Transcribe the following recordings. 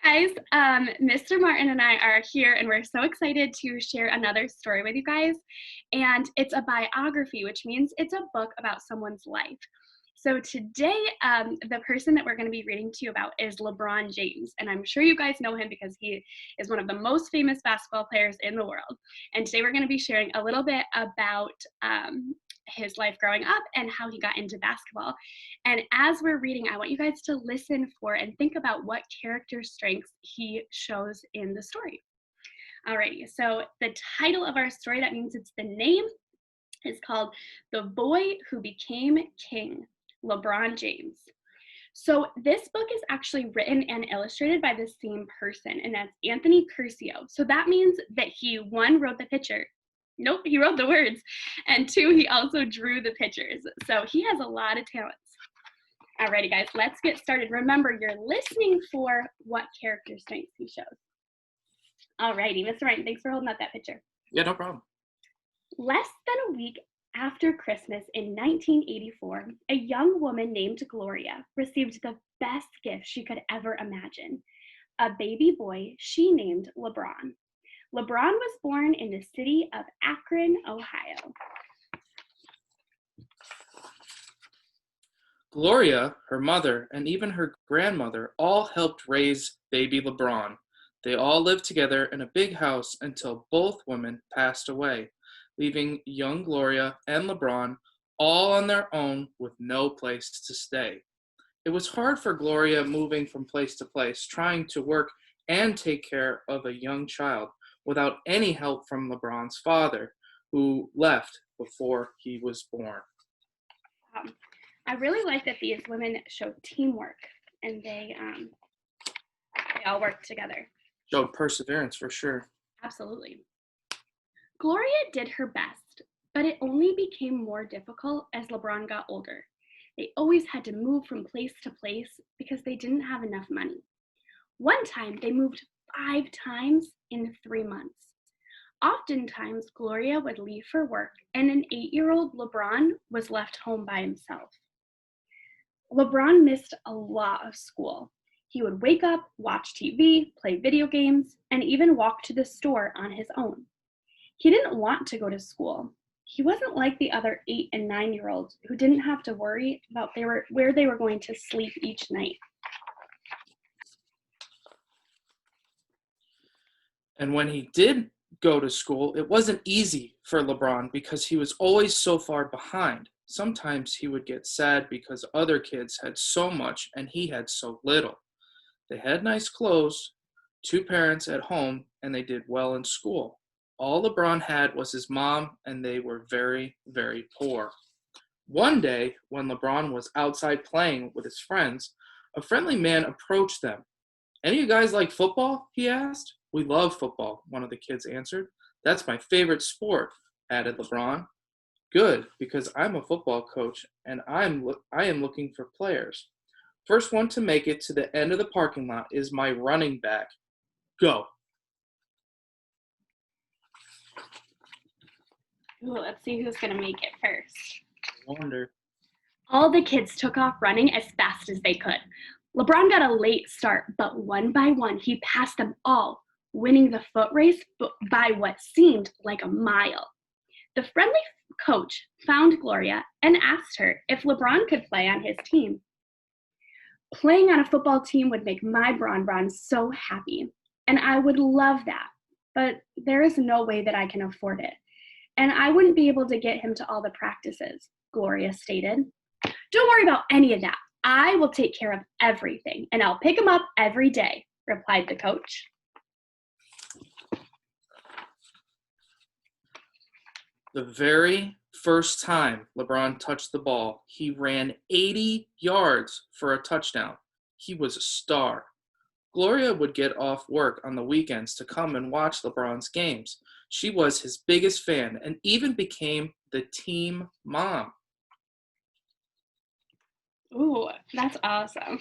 Guys, Mr. Martin and I are here, and we're so excited to share another story with you guys. And it's a biography, which means it's a book about someone's life. So today, the person that we're going to be reading to you about is LeBron James, and I'm sure you guys know him because he is one of the most famous basketball players in the world. And today, we're going to be sharing a little bit about his life growing up and how he got into basketball. And as we're reading, I want you guys to listen for and think about what character strengths he shows in the story. Alrighty, so the title of our story, that means it's the name, is called The Boy Who Became King, LeBron James. So this book is actually written and illustrated by the same person, and that's Anthony Curcio. So that means that he, one, wrote the picture. Nope, he wrote the words. And two, he also drew the pictures. So he has a lot of talents. Alrighty, guys, let's get started. Remember, you're listening for what character strengths he shows. Alrighty, Mr. Martin, thanks for holding up that picture. Yeah, no problem. Less than a week after Christmas in 1984, a young woman named Gloria received the best gift she could ever imagine, a baby boy she named LeBron. LeBron was born in the city of Akron, Ohio. Gloria, her mother, and even her grandmother all helped raise baby LeBron. They all lived together in a big house until both women passed away, leaving young Gloria and LeBron all on their own with no place to stay. It was hard for Gloria moving from place to place, trying to work and take care of a young child without any help from LeBron's father, who left before he was born. I really like that these women show teamwork and they all work together. Showed perseverance for sure. Absolutely. Gloria did her best, but it only became more difficult as LeBron got older. They always had to move from place to place because they didn't have enough money. One time, they moved 5 times in 3 months. Oftentimes, Gloria would leave for work, and an 8-year-old LeBron was left home by himself. LeBron missed a lot of school. He would wake up, watch TV, play video games, and even walk to the store on his own. He didn't want to go to school. He wasn't like the other 8 and 9-year-olds who didn't have to worry about where they were going to sleep each night. And when he did go to school, it wasn't easy for LeBron because he was always so far behind. Sometimes he would get sad because other kids had so much and he had so little. They had nice clothes, 2 parents at home, and they did well in school. All LeBron had was his mom, and they were very, very poor. One day, when LeBron was outside playing with his friends, a friendly man approached them. "Any of you guys like football?" he asked. "We love football," one of the kids answered. "That's my favorite sport," added LeBron. "Good, because I'm a football coach, and I am looking for players. First one to make it to the end of the parking lot is my running back. Go." Ooh, let's see who's going to make it first. I wonder. All the kids took off running as fast as they could. LeBron got a late start, but one by one, he passed them all, winning the foot race by what seemed like a mile. The friendly coach found Gloria and asked her if LeBron could play on his team. "Playing on a football team would make my Bron so happy, and I would love that, but there is no way that I can afford it, and I wouldn't be able to get him to all the practices," Gloria stated. "Don't worry about any of that. I will take care of everything, and I'll pick him up every day," replied the coach. The very first time LeBron touched the ball, he ran 80 yards for a touchdown. He was a star. Gloria would get off work on the weekends to come and watch LeBron's games. She was his biggest fan and even became the team mom. Ooh, that's awesome.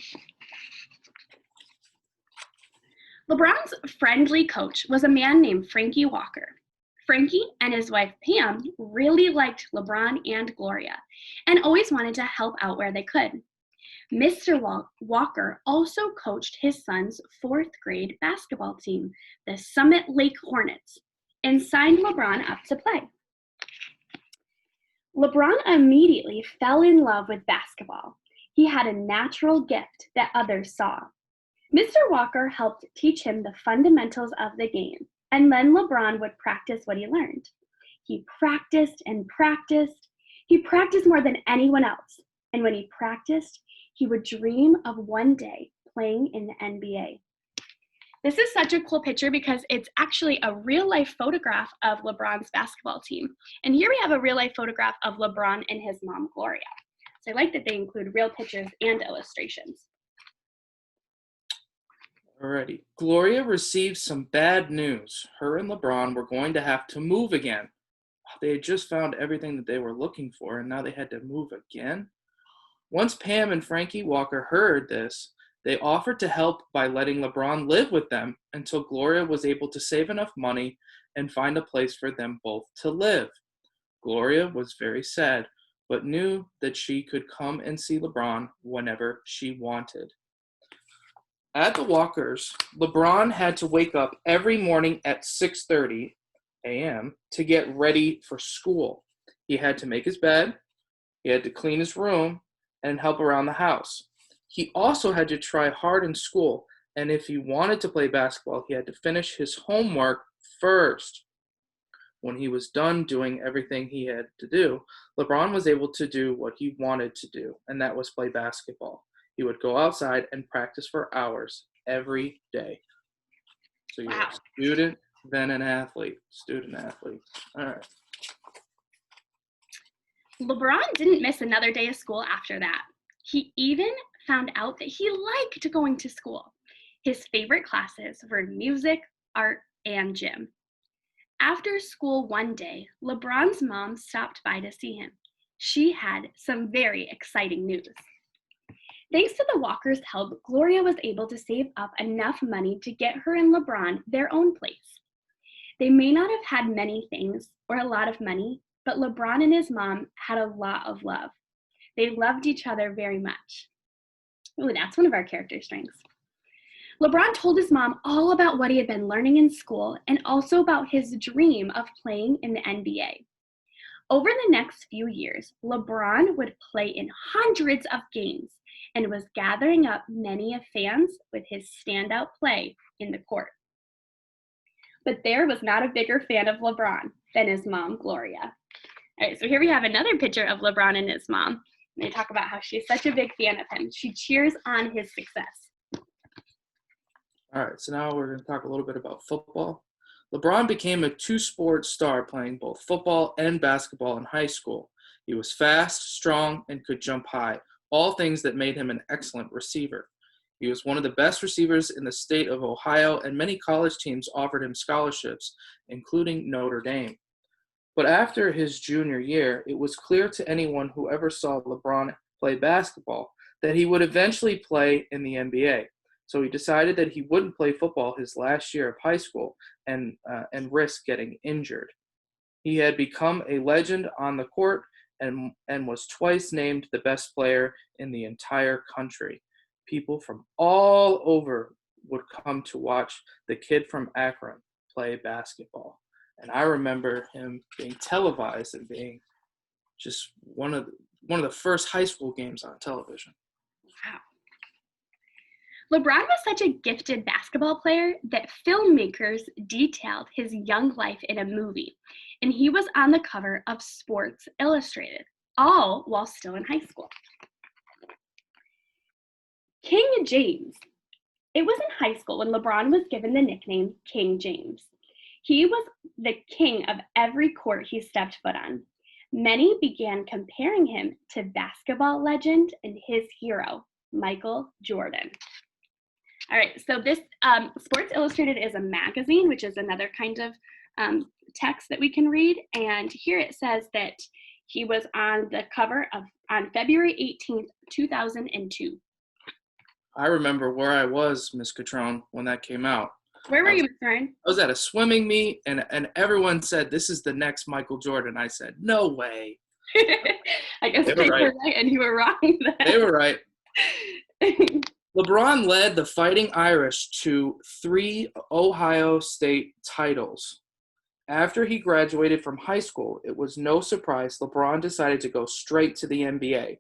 LeBron's friendly coach was a man named Frankie Walker. Frankie and his wife Pam really liked LeBron and Gloria and always wanted to help out where they could. Mr. Walker also coached his son's fourth grade basketball team, the Summit Lake Hornets, and signed LeBron up to play. LeBron immediately fell in love with basketball. He had a natural gift that others saw. Mr. Walker helped teach him the fundamentals of the game, and then LeBron would practice what he learned. He practiced and practiced. He practiced more than anyone else, and when he practiced, he would dream of one day playing in the NBA. This is such a cool picture because it's actually a real-life photograph of LeBron's basketball team. And here we have a real-life photograph of LeBron and his mom, Gloria. So I like that they include real pictures and illustrations. Alrighty. Gloria received some bad news. Her and LeBron were going to have to move again. They had just found everything that they were looking for, and now they had to move again. Once Pam and Frankie Walker heard this, they offered to help by letting LeBron live with them until Gloria was able to save enough money and find a place for them both to live. Gloria was very sad, but knew that she could come and see LeBron whenever she wanted. At the Walkers, LeBron had to wake up every morning at 6:30 a.m. to get ready for school. He had to make his bed, he had to clean his room, and help around the house. He also had to try hard in school, and if he wanted to play basketball, he had to finish his homework first. When he was done doing everything he had to do, LeBron was able to do what he wanted to do, and that was play basketball. He would go outside and practice for hours every day. So you're a student, then an athlete. Student, athlete. All right. LeBron didn't miss another day of school after that. He even found out that he liked going to school. His favorite classes were music, art, and gym. After school one day, LeBron's mom stopped by to see him. She had some very exciting news. Thanks to the Walkers' help, Gloria was able to save up enough money to get her and LeBron their own place. They may not have had many things or a lot of money, but LeBron and his mom had a lot of love. They loved each other very much. Ooh, that's one of our character strengths. LeBron told his mom all about what he had been learning in school and also about his dream of playing in the NBA. Over the next few years, LeBron would play in hundreds of games and was gathering up many of fans with his standout play in the court. But there was not a bigger fan of LeBron than his mom, Gloria. All right, so here we have another picture of LeBron and his mom. They talk about how she's such a big fan of him. She cheers on his success. All right, so now we're going to talk a little bit about football. LeBron became a two-sport star playing both football and basketball in high school. He was fast, strong, and could jump high, all things that made him an excellent receiver. He was one of the best receivers in the state of Ohio, and many college teams offered him scholarships, including Notre Dame. But after his junior year, it was clear to anyone who ever saw LeBron play basketball that he would eventually play in the NBA. So he decided that he wouldn't play football his last year of high school and risk getting injured. He had become a legend on the court and was twice named the best player in the entire country. People from all over would come to watch the kid from Akron play basketball. And I remember him being televised and being just one of the first high school games on television. Wow. LeBron was such a gifted basketball player that filmmakers detailed his young life in a movie, and he was on the cover of Sports Illustrated, all while still in high school. King James. It was in high school when LeBron was given the nickname King James. He was the king of every court he stepped foot on. Many began comparing him to basketball legend and his hero, Michael Jordan. All right, so this Sports Illustrated is a magazine, which is another kind of text that we can read. And here it says that he was on the cover on February 18th, 2002. I remember where I was, Miss Catrone, when that came out. Where were you, Mr. Ryan? I was at a swimming meet, and everyone said, "This is the next Michael Jordan." I said, "No way." I guess they were right and you were wrong then. They were right. LeBron led the Fighting Irish to 3 Ohio State titles. After he graduated from high school, it was no surprise LeBron decided to go straight to the NBA.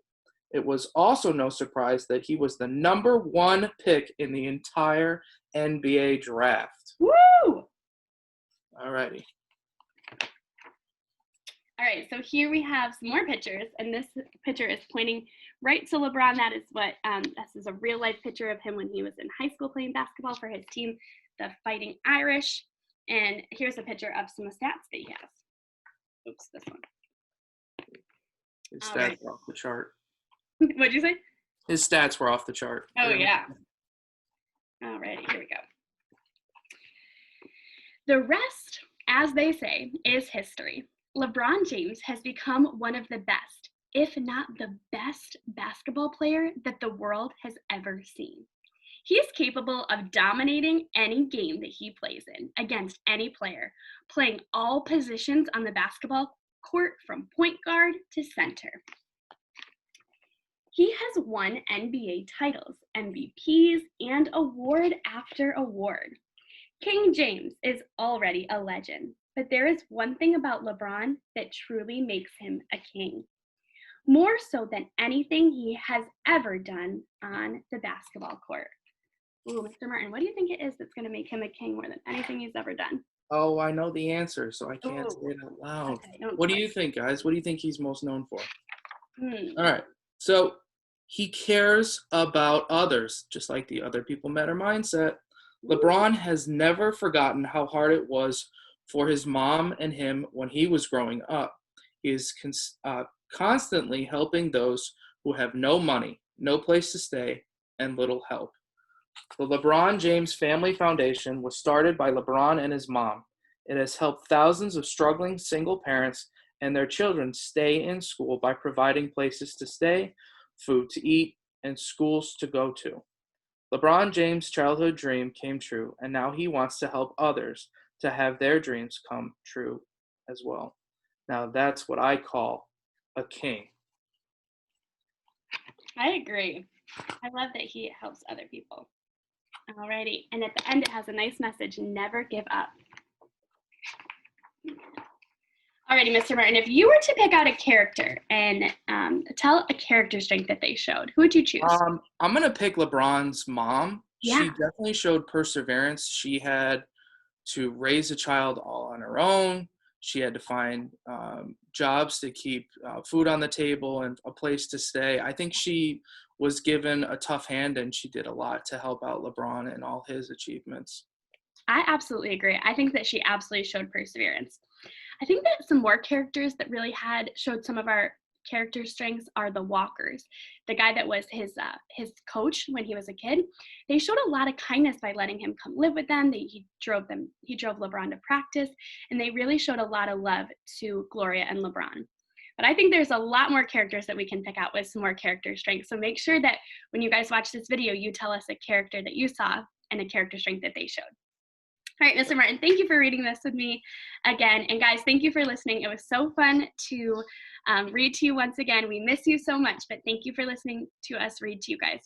It was also no surprise that he was the number 1 pick in the entire NBA draft. Woo! Alrighty. All right, so here we have some more pictures, and this picture is pointing right to LeBron. That is what, this is a real life picture of him when he was in high school playing basketball for his team, the Fighting Irish. And here's a picture of some stats that he has. Oops, this one. His stats were off the chart. What'd you say? His stats were off the chart. Oh, yeah. All righty, here we go. The rest, as they say, is history. LeBron James has become one of the best, if not the best basketball player that the world has ever seen. He is capable of dominating any game that he plays in against any player, playing all positions on the basketball court from point guard to center. He has won NBA titles, MVPs, and award after award. King James is already a legend, but there is one thing about LeBron that truly makes him a king. More so than anything he has ever done on the basketball court. Ooh, Mr. Martin, what do you think it is that's going to make him a king more than anything he's ever done? Oh, I know the answer, so I can't say it out loud. Okay, what do you think, guys? What do you think he's most known for? All right. So he cares about others, just like the other people matter mindset. LeBron has never forgotten how hard it was for his mom and him when he was growing up. He is constantly helping those who have no money, no place to stay, and little help. The LeBron James Family Foundation was started by LeBron and his mom. It has helped thousands of struggling single parents and their children stay in school by providing places to stay, food to eat, and schools to go to. LeBron James' childhood dream came true, and now he wants to help others to have their dreams come true as well. Now that's what I call a king. I agree. I love that he helps other people. Alrighty, and at the end it has a nice message, never give up. Alrighty, Mr. Martin, if you were to pick out a character and tell a character strength that they showed, who would you choose? I'm going to pick LeBron's mom. Yeah. She definitely showed perseverance. She had to raise a child all on her own. She had to find jobs to keep food on the table and a place to stay. I think she was given a tough hand, and she did a lot to help out LeBron and all his achievements. I absolutely agree. I think that she absolutely showed perseverance. I think that some more characters that really showed some of our character strengths are the Walkers. The guy that was his coach when he was a kid. They showed a lot of kindness by letting him come live with them. He drove LeBron to practice, and they really showed a lot of love to Gloria and LeBron. But I think there's a lot more characters that we can pick out with some more character strengths. So make sure that when you guys watch this video, you tell us a character that you saw and a character strength that they showed. All right, Mr. Martin, thank you for reading this with me again. And guys, thank you for listening. It was so fun to read to you once again. We miss you so much, but thank you for listening to us read to you guys.